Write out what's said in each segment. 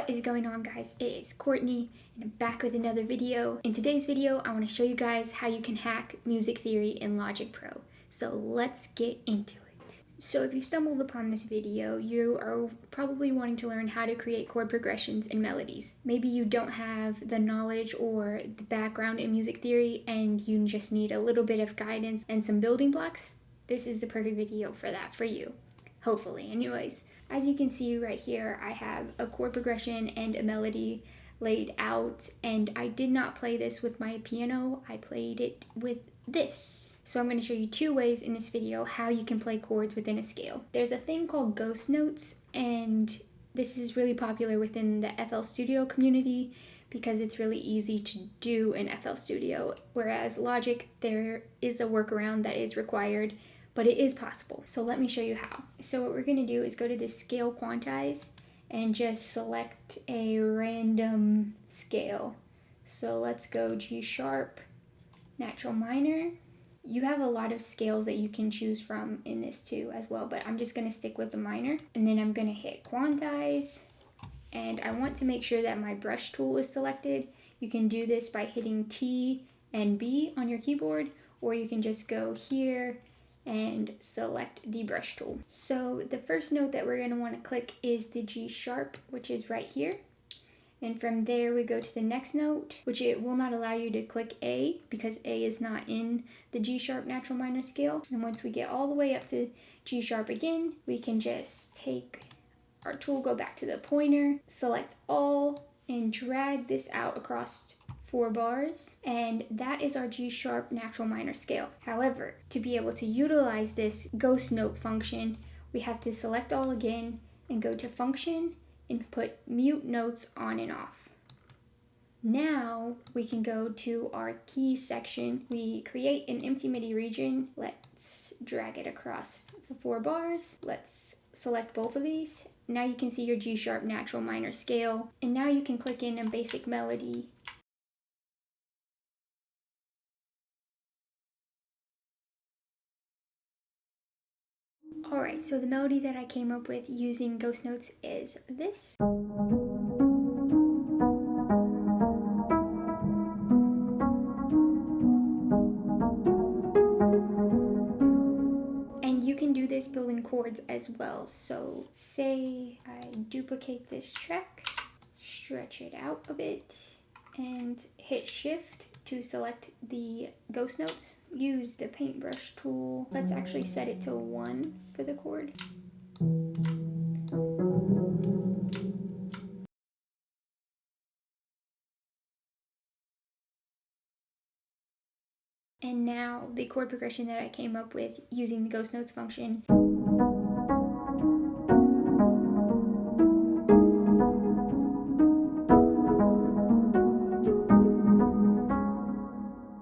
What is going on, guys? It is Courtney and I'm back with another video. In today's video, I want to show you guys how you can hack music theory in Logic Pro. So let's get into it. So if you've stumbled upon this video, you are probably wanting to learn how to create chord progressions and melodies. Maybe you don't have the knowledge or the background in music theory and you just need a little bit of guidance and some building blocks. This is the perfect video for that for you. Hopefully, anyways. As you can see right here, I have a chord progression and a melody laid out, and I did not play this with my piano. I played it with this. So I'm going to show you two ways in this video how you can play chords within a scale. There's a thing called ghost notes, and this is really popular within the FL Studio community because it's really easy to do in FL Studio, whereas Logic, there is a workaround that is required, but it is possible. So let me show you how. So what we're gonna do is go to this scale quantize and just select a random scale. So let's go G sharp, natural minor. You have a lot of scales that you can choose from in this too as well, but I'm just gonna stick with the minor. And then I'm gonna hit quantize. And I want to make sure that my brush tool is selected. You can do this by hitting T and B on your keyboard, or you can just go here and select the brush tool. So the first note that we're going to want to click is the G sharp, which is right here. And from there we go to the next note, which it will not allow you to click A because A is not in the G sharp natural minor scale. And once we get all the way up to G sharp again, we can just take our tool, go back to the pointer, select all, and drag this out across 4 bars, and that is our G sharp natural minor scale. However, to be able to utilize this ghost note function, we have to select all again and go to function and put mute notes on and off. Now we can go to our keys section. We create an empty MIDI region. Let's drag it across the 4 bars. Let's select both of these. Now you can see your G sharp natural minor scale, and now you can click in a basic melody. Alright, so the melody that I came up with using ghost notes is this. And you can do this building chords as well. So say I duplicate this track, stretch it out a bit, and hit shift to select the ghost notes. Use the paintbrush tool. Let's actually set it to 1 for the chord. And now the chord progression that I came up with using the ghost notes function.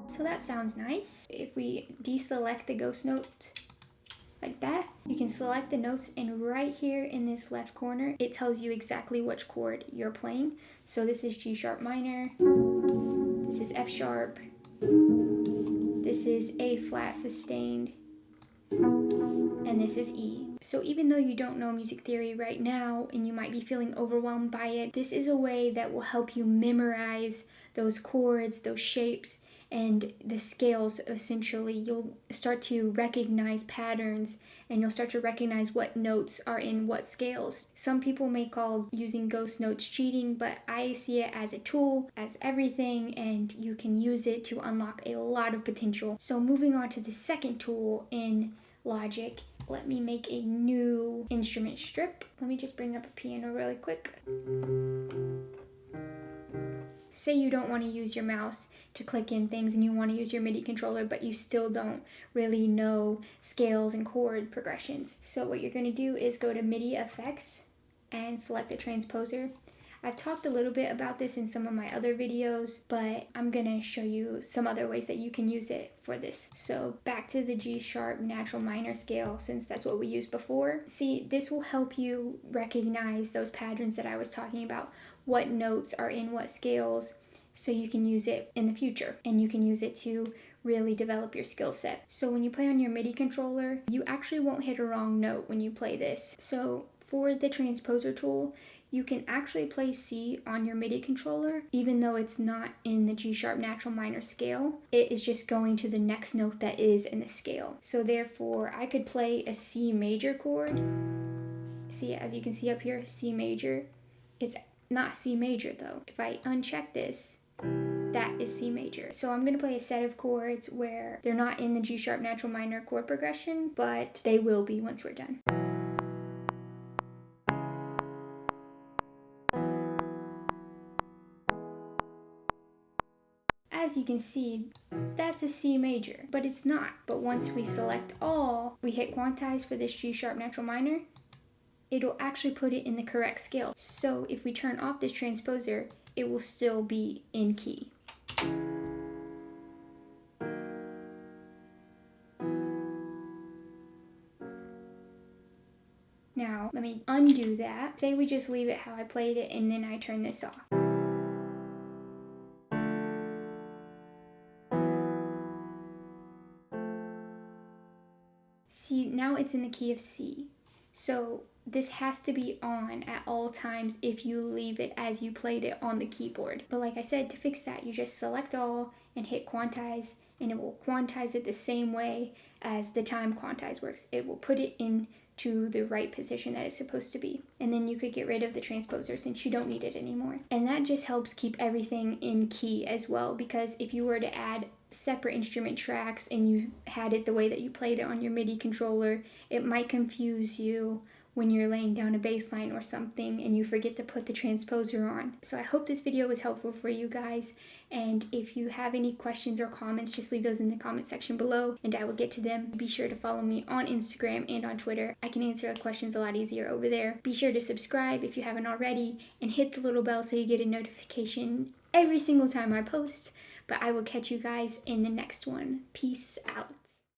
So that sounds nice. If we deselect the ghost note like that, you can select the notes, and right here in this left corner, it tells you exactly which chord you're playing. So this is G sharp minor, this is F sharp, this is A flat sustained, and this is E. So even though you don't know music theory right now and you might be feeling overwhelmed by it, this is a way that will help you memorize those chords, those shapes, and the scales. Essentially, you'll start to recognize patterns and you'll start to recognize what notes are in what scales. Some people may call using ghost notes cheating, but I see it as a tool, as everything, and you can use it to unlock a lot of potential. So moving on to the second tool in Logic, let me make a new instrument strip. Let me just bring up a piano really quick. Say you don't want to use your mouse to click in things and you want to use your MIDI controller, but you still don't really know scales and chord progressions. So what you're going to do is go to MIDI effects and select the transposer. I've talked a little bit about this in some of my other videos, but I'm going to show you some other ways that you can use it for this. So back to the G sharp natural minor scale, since that's what we used before. See, this will help you recognize those patterns that I was talking about, what notes are in what scales, so you can use it in the future and you can use it to really develop your skill set. So when you play on your MIDI controller, you actually won't hit a wrong note when you play this. So for the transposer tool, you can actually play C on your MIDI controller, even though it's not in the G sharp natural minor scale. It is just going to the next note that is in the scale. So therefore, I could play a C major chord. See, as you can see up here, C major. It's not C major though. If I uncheck this, that is C major. So I'm going to play a set of chords where they're not in the G sharp natural minor chord progression, but they will be once we're done. As you can see, that's a C major, but it's not. But once we select all, we hit quantize for this G sharp natural minor, it'll actually put it in the correct scale. So if we turn off this transposer, it will still be in key. Now, let me undo that. Say we just leave it how I played it and then I turn this off. See, now it's in the key of C. So this has to be on at all times if you leave it as you played it on the keyboard. But like I said, to fix that, you just select all and hit quantize, and it will quantize it the same way as the time quantize works. It will put it into the right position that it's supposed to be. And then you could get rid of the transposer since you don't need it anymore. And that just helps keep everything in key as well, because if you were to add separate instrument tracks and you had it the way that you played it on your MIDI controller, it might confuse you when you're laying down a bass line or something and you forget to put the transposer on. So I hope this video was helpful for you guys, and if you have any questions or comments, just leave those in the comment section below and I will get to them. Be sure to follow me on Instagram and on Twitter. I can answer questions a lot easier over there. Be sure to subscribe if you haven't already and hit the little bell so you get a notification every single time I post. But I will catch you guys in the next one. Peace out.